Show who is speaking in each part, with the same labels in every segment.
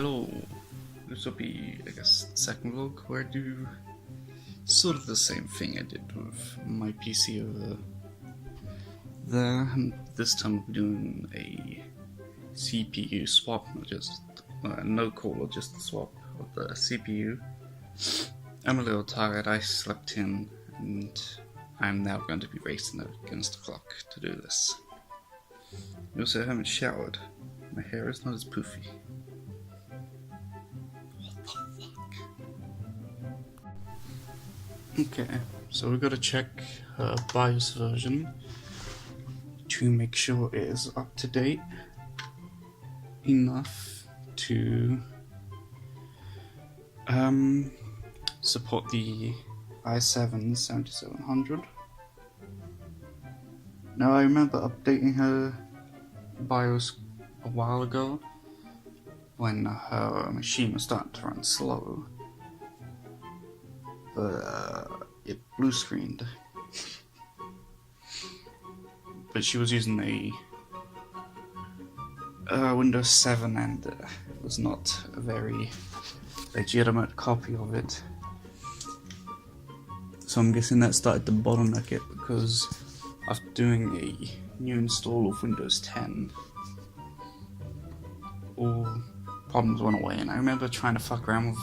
Speaker 1: Hello, this will be, I guess, the second vlog where I do sort of the same thing I did with my PC over there, and this time we're doing a CPU swap, not just no call, or just a swap of the CPU. I'm a little tired, I slept in, and I'm now going to be racing against the clock to do this. Also, I haven't showered. My hair is not as poofy. Okay, so we've got to check her BIOS version to make sure it is up to date enough to support the i7-7700. Now I remember updating her BIOS a while ago when her machine was starting to run slow. But it blue screened. But she was using a Windows 7 and it was not a very legitimate copy of it. So I'm guessing that started to bottleneck it, because after doing a new install of Windows 10, all problems went away, and I remember trying to fuck around with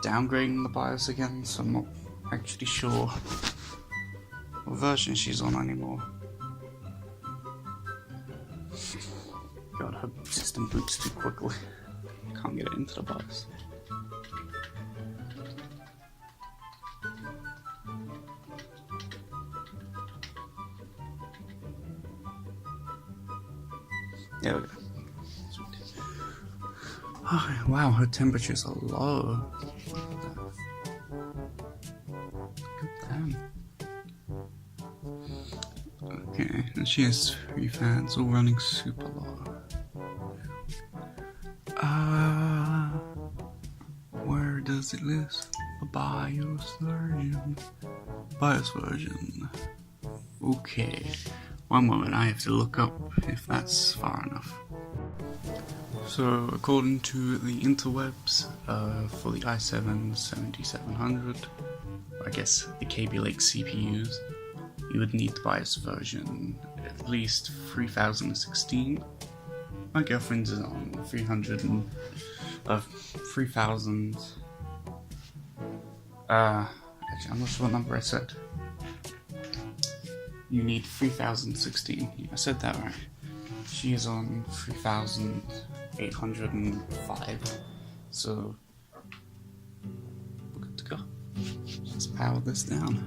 Speaker 1: downgrading the BIOS again, so I'm not actually sure what version she's on anymore. God, her system boots too quickly. Can't get it into the BIOS. There we go. Oh, wow, her temperatures are low. Damn. Okay, and she has 3 fans all running super low. Where does it list the BIOS version? BIOS version. Okay, one moment, I have to look up if that's far enough. So, according to the interwebs, for the i7-7700, I guess the Kaby Lake CPUs, you would need the BIOS version at least 3016. My girlfriend's is on 3000. Actually, I'm not sure what number I said. You need 3016. Yeah, I said that right. She is on 3805. So we're good to go. Let's power this down.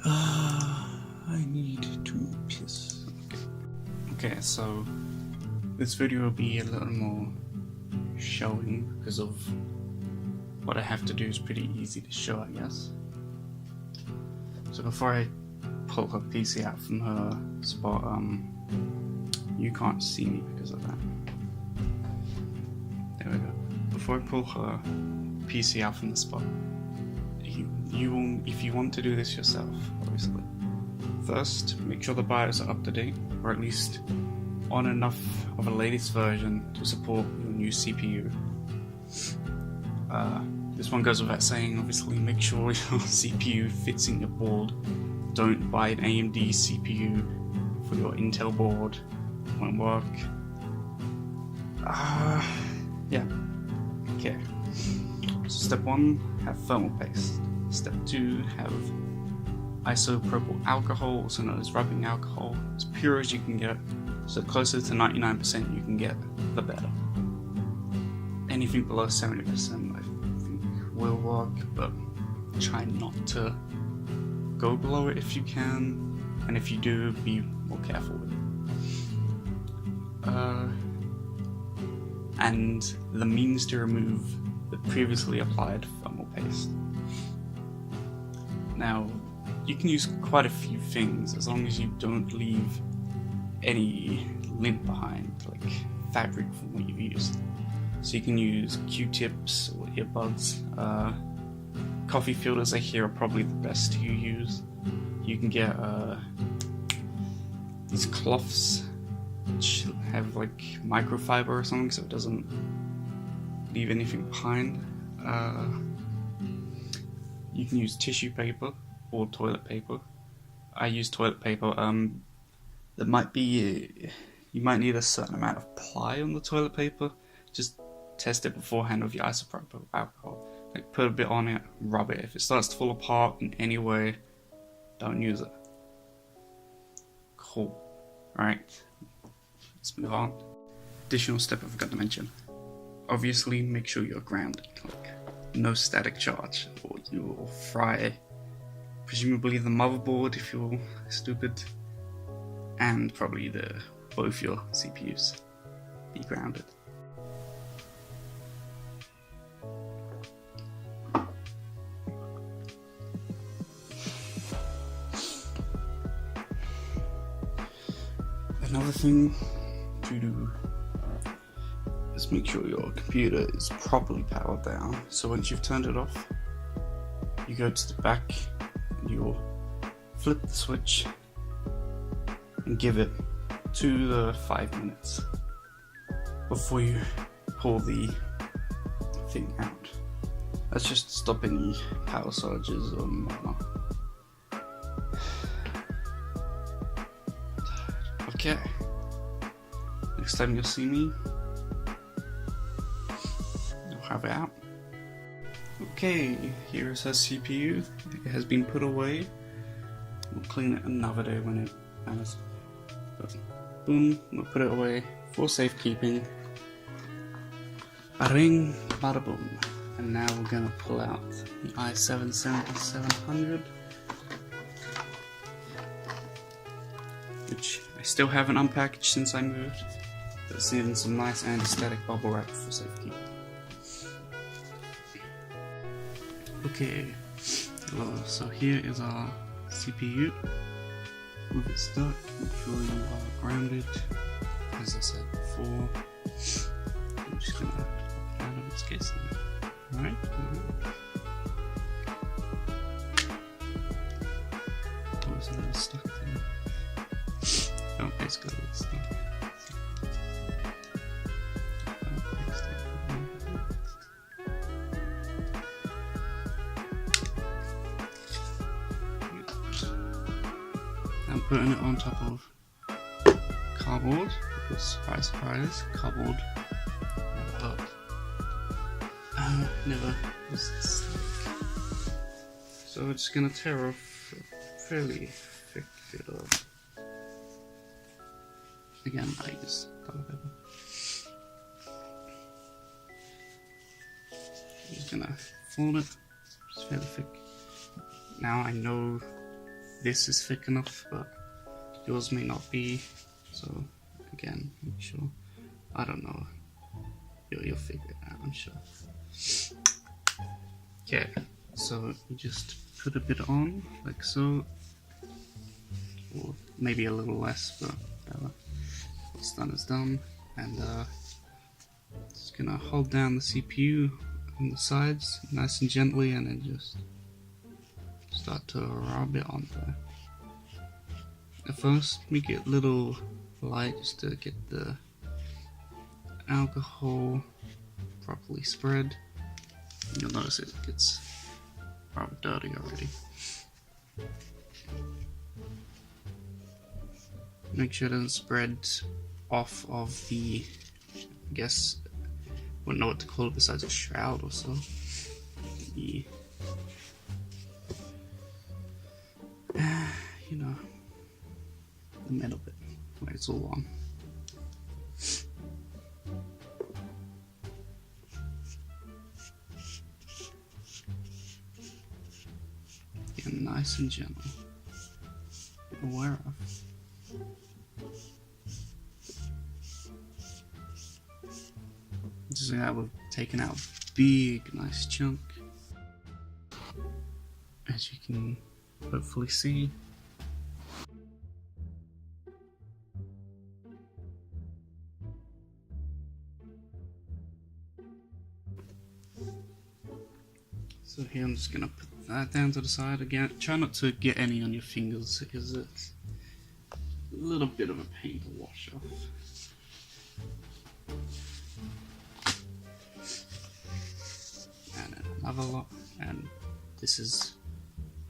Speaker 1: I need to piss. Okay, so this video will be a little more showing because of what I have to do is pretty easy to show, I guess. So before I pull her PC out from her spot, you can't see me because of that. There we go. Before I pull her PC out from the spot, you will, if you want to do this yourself, obviously, first make sure the BIOS are up to date, or at least on enough of a latest version to support your new CPU. This one goes without saying, obviously make sure your CPU fits in your board. Don't buy an AMD CPU for your Intel board, it won't work. Yeah, okay. Step 1, have thermal paste. Step 2, have isopropyl alcohol, also known as rubbing alcohol, as pure as you can get, so closer to 99% you can get, the better. Anything below 70% I think will work, but try not to go below it if you can, and if you do, be more careful with it. And the means to remove the previously applied thermal paste. Now, you can use quite a few things as long as you don't leave any lint behind, like fabric from what you've used. So you can use Q-tips or earbuds. Coffee filters I hear are probably the best to use. You can get these cloths which have like microfiber or something, so it doesn't leave anything behind. You can use tissue paper or toilet paper. I use toilet paper. There might be you might need a certain amount of ply on the toilet paper. Just test it beforehand with your isopropyl alcohol. Like put a bit on it, rub it. If it starts to fall apart in any way, don't use it. Cool. Alright, let's move on. Additional step I forgot to mention. Obviously, make sure you're grounded. Like, no static charge, or you will fry presumably the motherboard if you're stupid, and probably both your CPUs. Be grounded. Another thing to do is make sure your computer is properly powered down. So once you've turned it off, you go to the back and you'll flip the switch and give it 2 to 5 minutes before you pull the thing out. That's just to stop any power surges and whatnot. Okay, next time you'll see me, I'll have it out. Okay, here's our CPU. It has been put away. We'll clean it another day when it matters. But boom, we'll put it away for safekeeping. Bada-bing, bada-boom. And now we're gonna pull out the i7-7700. Which I still haven't unpackaged since I moved, but it's in some nice anti-static bubble wrap for safekeeping. Okay, so here is our CPU. Move it stuck, make sure you are grounded, as I said before. I'm just gonna pop it out of its case now. Alright. Oh, it's a little stuck there. Oh, basically it's stuck. I'm putting it on top of cardboard, because surprise surprise, cardboard never was stuck. So we're just gonna tear off a fairly thick bit of, again I use toilet paper. I'm just gonna fold it, it's fairly thick. Now I know this is thick enough, but yours may not be, so again, make sure, I don't know, you'll figure it out, I'm sure. Okay, so you just put a bit on, like so, or maybe a little less, but whatever. What's done is done, and just gonna hold down the CPU on the sides, nice and gently, and then just start to rub it on there. At first, make it a little light just to get the alcohol properly spread. You'll notice it gets rather dirty already. Make sure it doesn't spread off of the, I guess, I wouldn't know what to call it besides a shroud or so. The, you know, the middle bit, where it's all on. Again, nice and gentle. Aware of. Just like that, we've taken out a big, nice chunk. As you can hopefully see. So here I'm just gonna put that down to the side again. Try not to get any on your fingers because it's little bit of a paint wash off. And then another lot, and this is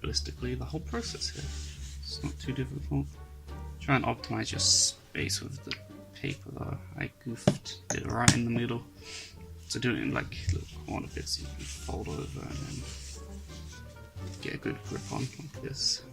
Speaker 1: realistically the whole process here. It's not too difficult. Try and optimize your space with the paper though. I goofed it right in the middle. So do it in like little corner bits you can fold over and then get a good grip on like this.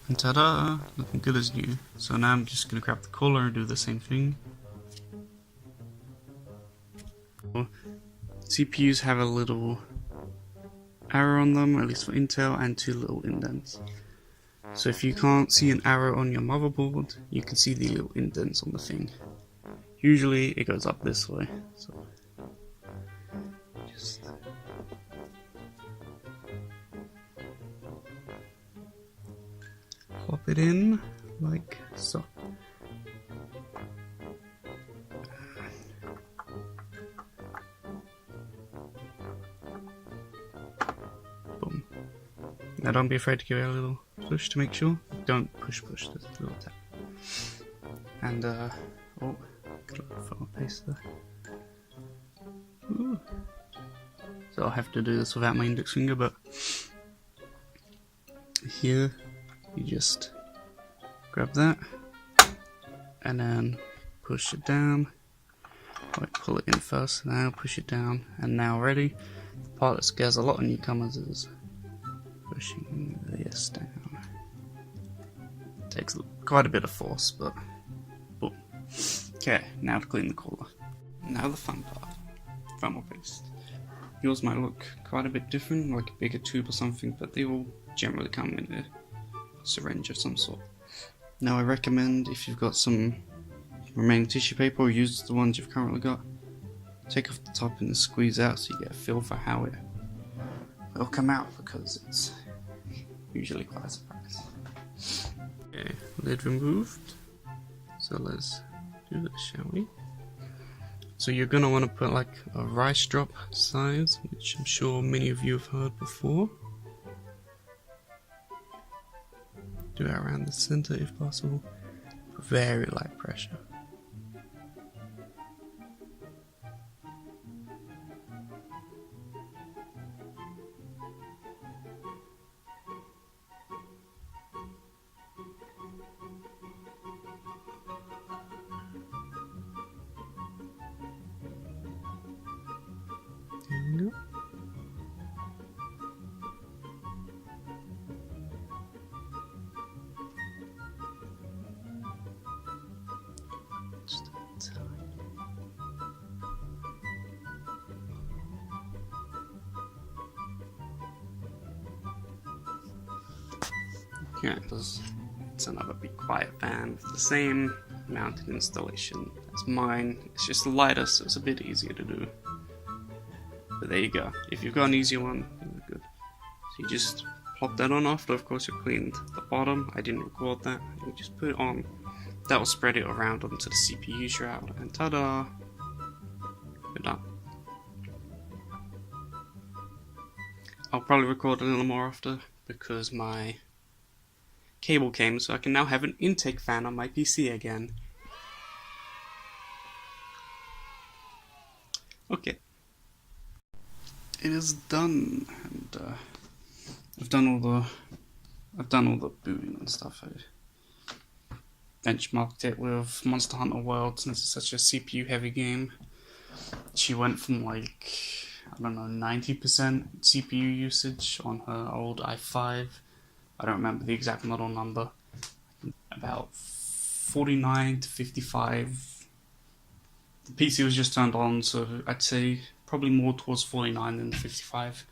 Speaker 1: And ta-da! Looking good as new. So now I'm just going to grab the collar and do the same thing. CPUs have a little arrow on them, at least for Intel, and 2 little indents. So if you can't see an arrow on your motherboard, you can see the little indents on the thing. Usually it goes up this way. So just pop it in like so. Boom. Now don't be afraid to give it a little push to make sure. Don't push, just a little tap. And oh, got a little photo paste there. Ooh. So I'll have to do this without my index finger, but here you just grab that and then push it down. Right, pull it in first, now push it down, and now ready. The part that scares a lot of newcomers is pushing this down. Takes quite a bit of force, but boom. Okay, now to clean the collar. Now the fun part, thermal paste. Yours might look quite a bit different, like a bigger tube or something, but they all generally come in a syringe of some sort. Now I recommend, if you've got some remaining tissue paper or use the ones you've currently got, take off the top and squeeze out so you get a feel for how it'll come out, because it's usually quite a surprise. Okay, lid removed. So let's do this, shall we? So you're going to want to put like a rice drop size, which I'm sure many of you have heard before. Do it around the center if possible. Very light pressure. There we go. Just a tiny. Yeah, it's another Be Quiet fan with the same mounted installation as mine. It's just lighter, so it's a bit easier to do. But there you go. If you've got an easier one, then good. So you just plop that on after, of course, you cleaned the bottom. I didn't record that. You just put it on. That will spread it around onto the CPU shroud, and ta-da! You're done. I'll probably record a little more after, because my cable came, so I can now have an intake fan on my PC again. Okay. It is done, and I've done all the booting and stuff. benchmarked it with Monster Hunter World since it's such a CPU heavy game. She went from like, I don't know, 90% CPU usage on her old i5. I don't remember the exact model number. About 49 to 55. The PC was just turned on, so I'd say probably more towards 49 than 55%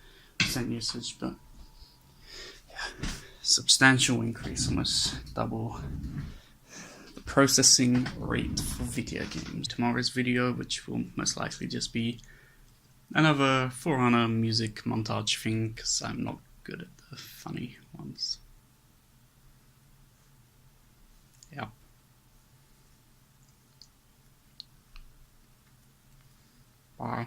Speaker 1: usage, but yeah, substantial increase, almost double the processing rate for video games. Tomorrow's video, which will most likely just be another For Honor music montage thing, because I'm not good at the funny ones. Yeah. Bye.